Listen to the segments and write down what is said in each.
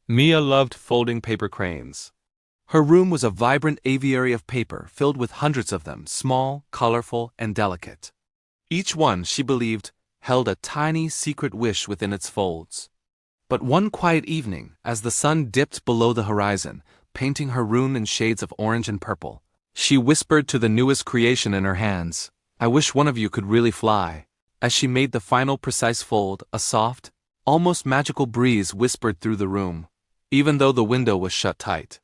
Mia loved folding paper cranes. Her room was a vibrant aviary of paper filled with hundreds of them, small, colorful, and delicate. Each one, she believed, held a tiny secret wish within its folds. But one quiet evening, as the sun dipped below the horizon, painting her room in shades of orange and purple, she whispered to the newest creation in her hands, "I wish one of you could really fly." As she made the final precise fold, a soft, almost magical breeze whispered through the room, even though the window was shut tight.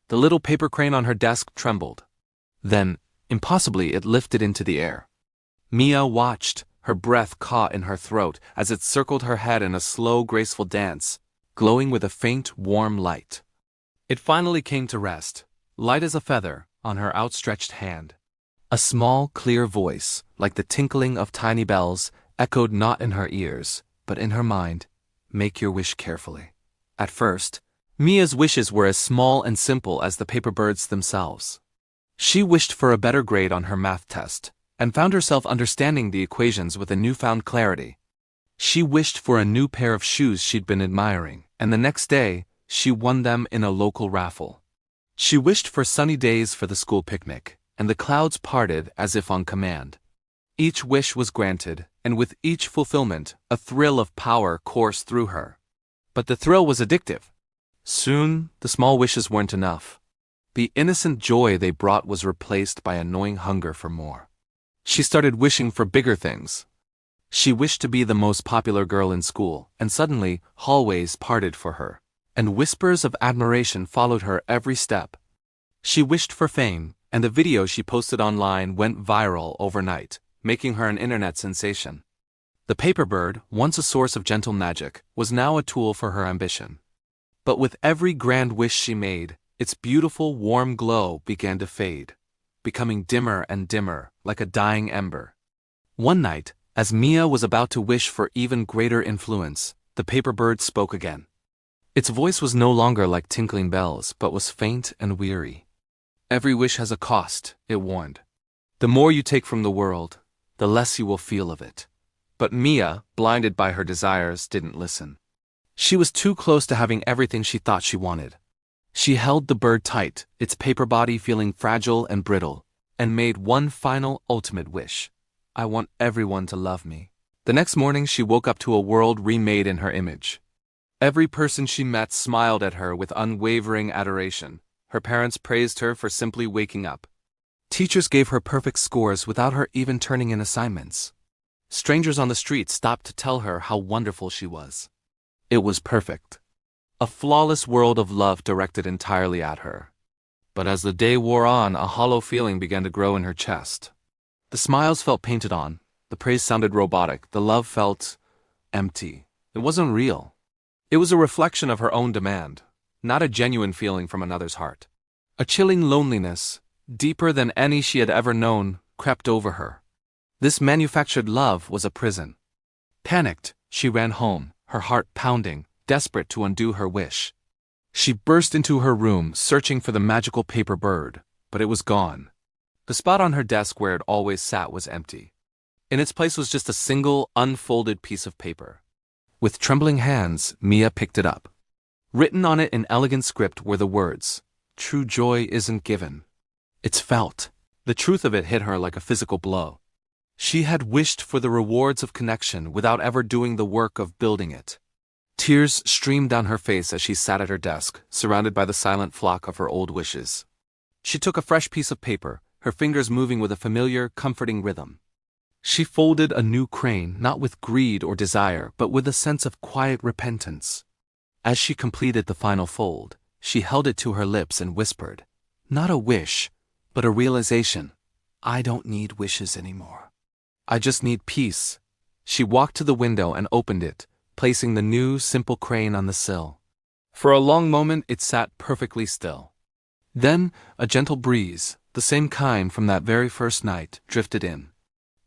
The little paper crane on her desk trembled. Then, impossibly, it lifted into the air. Mia watched, her breath caught in her throat as it circled her head in a slow, graceful dance, glowing with a faint, warm light. It finally came to rest, light as a feather, on her outstretched hand. A small, clear voice, like the tinkling of tiny bells, echoed not in her ears, but in her mind, "Make your wish carefully." At first, Mia's wishes were as small and simple as the paper birds themselves. She wished for a better grade on her math test, and found herself understanding the equations with a newfound clarity. She wished for a new pair of shoes she'd been admiring, and the next day, she won them in a local raffle. She wished for sunny days for the school picnic, and the clouds parted as if on command. Each wish was granted, and with each fulfillment, a thrill of power coursed through her. But the thrill was addictive. Soon, the small wishes weren't enough. The innocent joy they brought was replaced by annoying hunger for more. She started wishing for bigger things. She wished to be the most popular girl in school, and suddenly, hallways parted for her, and whispers of admiration followed her every step. She wished for fame, and the video she posted online went viral overnight, making her an internet sensation. The paper bird, once a source of gentle magic, was now a tool for her ambition. But with every grand wish she made, its beautiful, warm glow began to fade, becoming dimmer and dimmer, like a dying ember. One night, as Mia was about to wish for even greater influence, the paper bird spoke again. Its voice was no longer like tinkling bells, but was faint and weary. "Every wish has a cost," it warned. "The more you take from the world, the less you will feel of it." But Mia, blinded by her desires, didn't listen. She was too close to having everything she thought she wanted. She held the bird tight, its paper body feeling fragile and brittle, and made one final, ultimate wish. "I want everyone to love me." The next morning she woke up to a world remade in her image. Every person she met smiled at her with unwavering adoration. Her parents praised her for simply waking up. Teachers gave her perfect scores without her even turning in assignments. Strangers on the street stopped to tell her how wonderful she was. It was perfect. A flawless world of love directed entirely at her. But as the day wore on, a hollow feeling began to grow in her chest. The smiles felt painted on, the praise sounded robotic, the love felt empty. It wasn't real. It was a reflection of her own demand, not a genuine feeling from another's heart. A chilling loneliness, deeper than any she had ever known, crept over her. This manufactured love was a prison. Panicked, she ran home, her heart pounding, desperate to undo her wish. She burst into her room, searching for the magical paper bird, but it was gone. The spot on her desk where it always sat was empty. In its place was just a single, unfolded piece of paper. With trembling hands, Mia picked it up. Written on it in elegant script were the words, "True joy isn't given. It's felt." The truth of it hit her like a physical blow. She had wished for the rewards of connection without ever doing the work of building it. Tears streamed down her face as she sat at her desk, surrounded by the silent flock of her old wishes. She took a fresh piece of paper, her fingers moving with a familiar, comforting rhythm. She folded a new crane, not with greed or desire, but with a sense of quiet repentance. As she completed the final fold, she held it to her lips and whispered, "Not a wish, but a realization. I don't need wishes anymore. I just need peace." She walked to the window and opened it, placing the new, simple crane on the sill. For a long moment it sat perfectly still. Then, a gentle breeze, the same kind from that very first night, drifted in.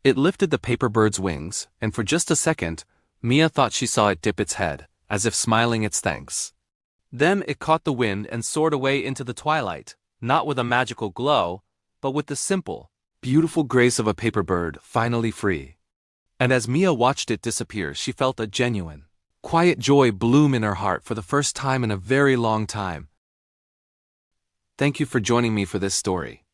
It lifted the paper bird's wings, and for just a second, Mia thought she saw it dip its head, as if smiling its thanks. Then it caught the wind and soared away into the twilight, not with a magical glow, but with the simple, beautiful grace of a paper bird finally free. And as Mia watched it disappear, she felt a genuine, quiet joy bloom in her heart for the first time in a very long time. Thank you for joining me for this story.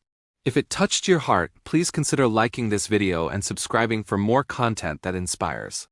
If it touched your heart, please consider liking this video and subscribing for more content that inspires.